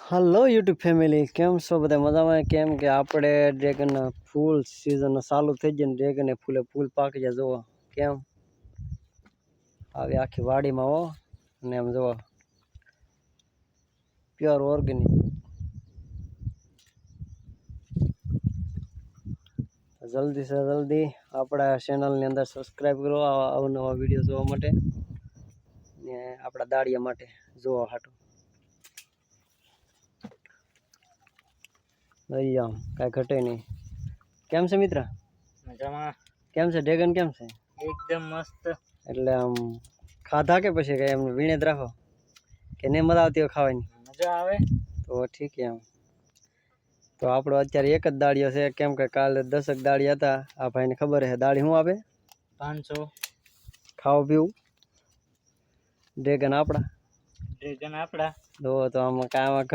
Hello YouTube family, કેમ છો બધા મજામાં? કેમ કે આપણે ડ્રેગન ફૂલ સિઝન ચાલુ થઈ જાય ને ડ્રેગન ફૂલ પાકી જાય. જુઓ કેમ આવી આખી વાડીમાં હો, અને એમ જુઓ પ્યોર ઓર્ગેનિક. જલ્દી સે જલ્દી આપણા ચેનલની અંદર સબસ્ક્રાઈબ કરો અવનવા વિડીયો જોવા માટે ને આપણા દાળિયા માટે જોવા હાટું. આમ કાંઈ ઘટે નહીં. કેમ છે મિત્ર? મજામાં. કેમ છે ડ્રેગન? કેમ છે? એકદમ મસ્ત. એટલે આમ ખાધા કે પછી કઈ એમ વીણે જ રાખો કે નહીં મજા આવતી હોય ખાવાની? મજા આવે તો ઠીક. એમ તો આપણો અત્યારે એક જ દાળિયો છે, કેમ કે કાલે 10 દાળી હતા. આ ભાઈને ખબર છે દાળી શું આપે? 500. ખાવું પીવું ડ્રેગન આપણા ડ્રેગન આપણા. તો આમાં કાંઈ